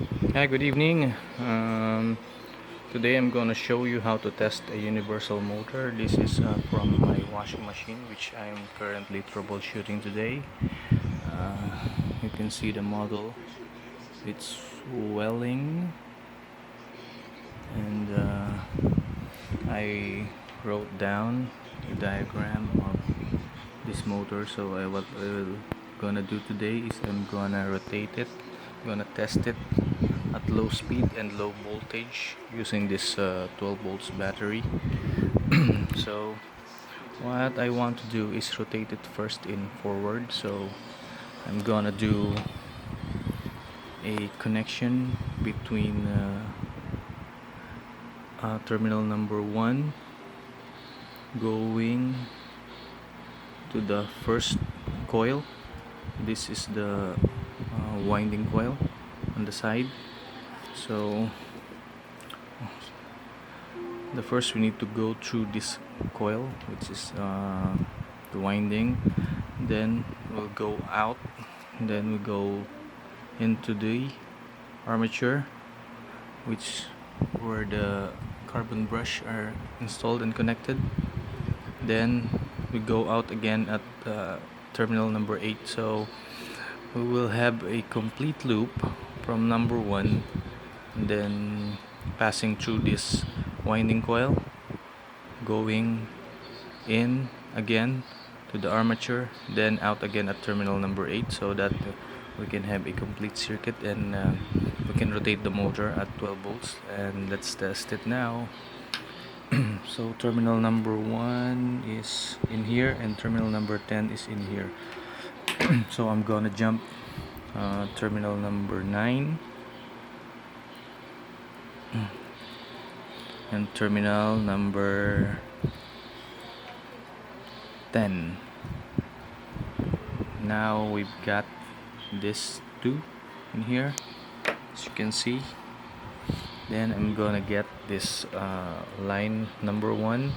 Hi, good evening. Today I'm gonna show you how to test a universal motor. This is from my washing machine, which I'm currently troubleshooting today. You can see the model. It's Welling, and I wrote down a diagram of this motor. So what I'm gonna do today is I'm gonna rotate it. I'm gonna test it at low speed and low voltage using this 12 volts battery. So what I want to do is rotate it first in forward. So I'm gonna do a connection between terminal number 1 going to the first coil. This is the winding coil on the side. So the first we need to go through this coil, which is the winding. Then we'll go out, then we go into the armature, which where the carbon brush are installed and connected. Then we go out again at terminal number 8. So we will have a complete loop from number 1, and then passing through this winding coil, going in again to the armature, then out again at terminal number 8, so that we can have a complete circuit, and we can rotate the motor at 12 volts. And let's test it now. So terminal number 1 is in here and terminal number 10 is in here. So I'm gonna jump terminal number 9 and terminal number 10. Now we've got this 2 in here, as you can see. Then I'm gonna get this line number 1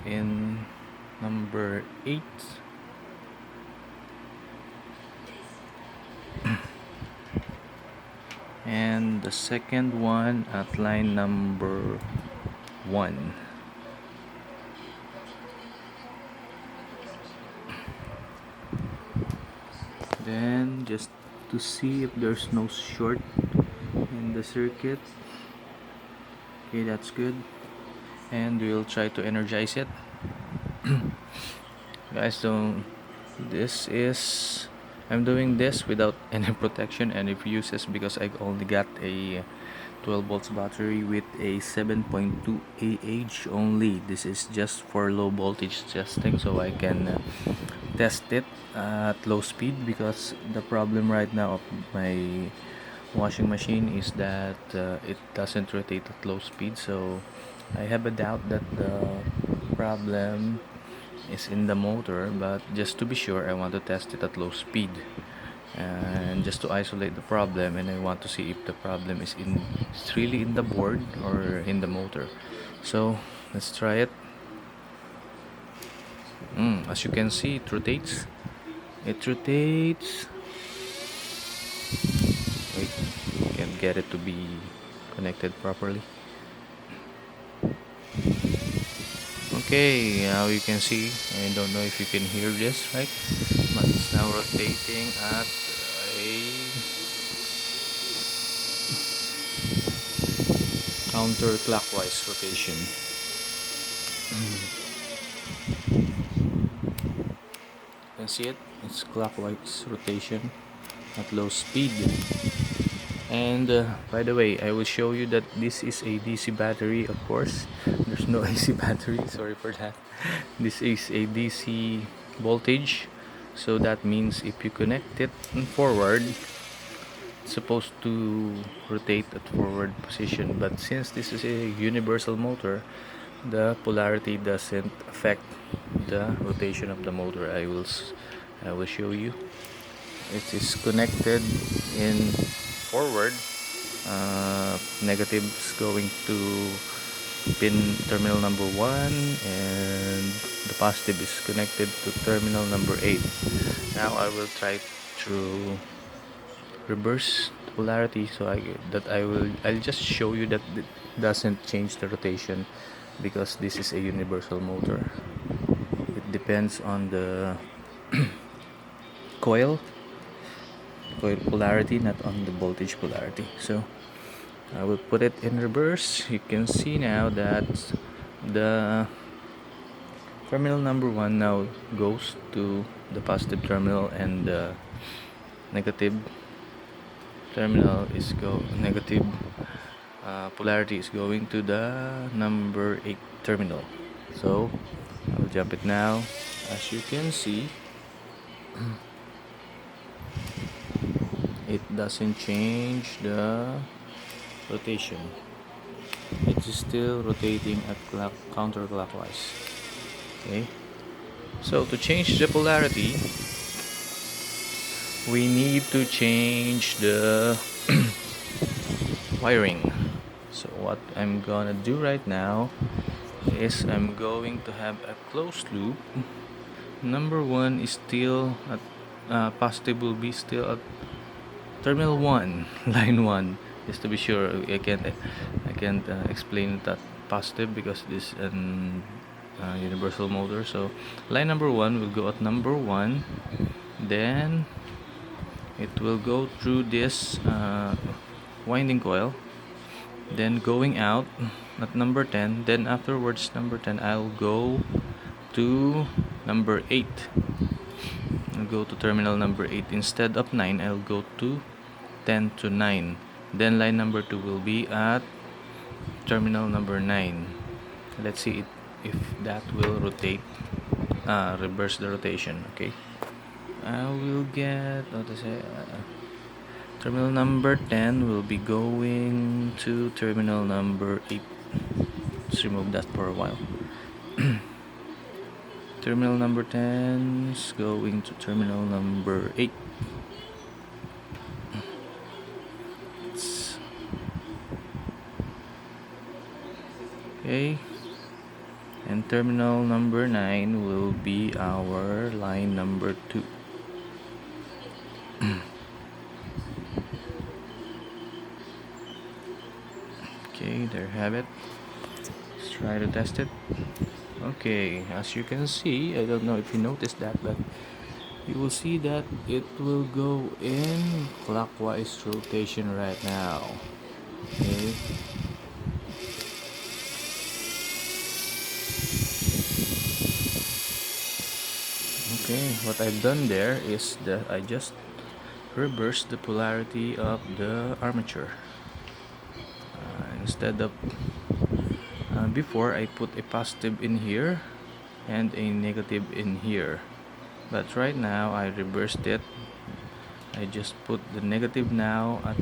in number 8, and the second one at line number 1. Then just to see if there's no short in the circuit. Okay, that's good. And we'll try to energize it. Guys, so this is, I'm doing this without any protection and fuses because I only got a 12 volts battery with a 7.2 Ah only. This is just for low voltage testing, so I can test it at low speed, because the problem right now of my washing machine is that it doesn't rotate at low speed. So I have a doubt that the problem is in the motor, but just to be sure I want to test it at low speed and just to isolate the problem, and I want to see if the problem is it's really in the board or in the motor. So let's try it. As you can see, it rotates. Wait, can't get it to be connected properly. Okay, now you can see, I don't know if you can hear this, right? But it's now rotating at a counterclockwise rotation. You can see it, it's clockwise rotation at low speed. And by the way, I will show you that this is a DC battery. Of course, there's no AC battery, sorry for that. This is a DC voltage, so that means if you connect it in forward, it's supposed to rotate at forward position. But since this is a universal motor, the polarity doesn't affect the rotation of the motor. I will show you. It is connected in forward. Negative is going to pin terminal number 1, and the positive is connected to terminal number 8. Now I will try to reverse polarity, so I'll just show you that it doesn't change the rotation because this is a universal motor. It depends on the coil polarity, not on the voltage polarity. So I will put it in reverse. You can see now that the terminal number 1 now goes to the positive terminal, and the negative terminal is negative polarity is going to the number 8 terminal. So I'll jump it now. As you can see, it doesn't change the rotation. It is still rotating at counterclockwise. Okay, so to change the polarity, we need to change the wiring. So what I'm gonna do right now is I'm going to have a closed loop. Number 1 is still at positive will be still at terminal 1 line 1, just to be sure. I can't explain that positive because this is an universal motor. So line number 1 will go at number 1, then it will go through this winding coil, then going out at number 10, then afterwards number 10 I'll go to number 8. I'll go to terminal number 8 instead of 9. I'll go to 10 to 9. Then line number 2 will be at terminal number 9. Let's see if that will rotate, reverse the rotation. Okay, I will get terminal number 10 will be going to terminal number 8. Let's remove that for a while. Terminal number 10 is going to terminal number 8. Okay, and terminal number 9 will be our line number 2. Okay, there you have it. Let's try to test it. Okay, as you can see, I don't know if you noticed that, but you will see that it will go in clockwise rotation right now. Okay, what I've done there is that I just reversed the polarity of the armature. Instead of before, I put a positive in here and a negative in here, but right now I reversed it. I just put the negative now at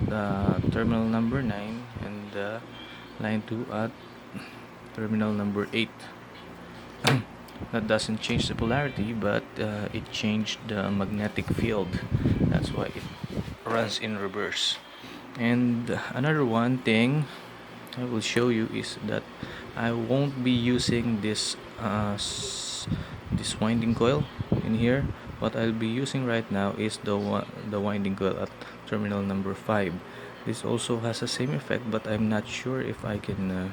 terminal number 9 and line 2 at terminal number 8. That doesn't change the polarity, but it changed the magnetic field. That's why it runs in reverse. And another one thing I will show you is that I won't be using this winding coil in here. What I'll be using right now is the winding coil at terminal number 5. This also has the same effect, but I'm not sure if I can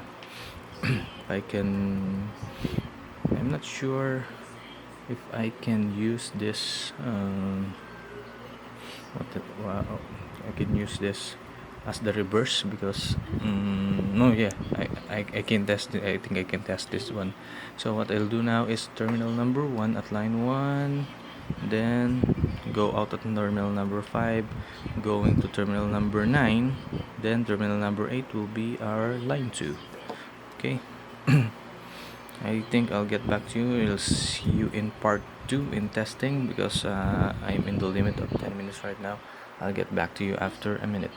I'm not sure if I can use this I can use this as the reverse because no, yeah, I can test it. I think I can test this one. So what I'll do now is terminal number 1 at line 1, then go out at terminal number 5, going to terminal number 9, then terminal number 8 will be our line 2. Okay. I think I'll get back to you. I'll see you in part 2 in testing because I'm in the limit of 10 minutes right now. I'll get back to you after a minute.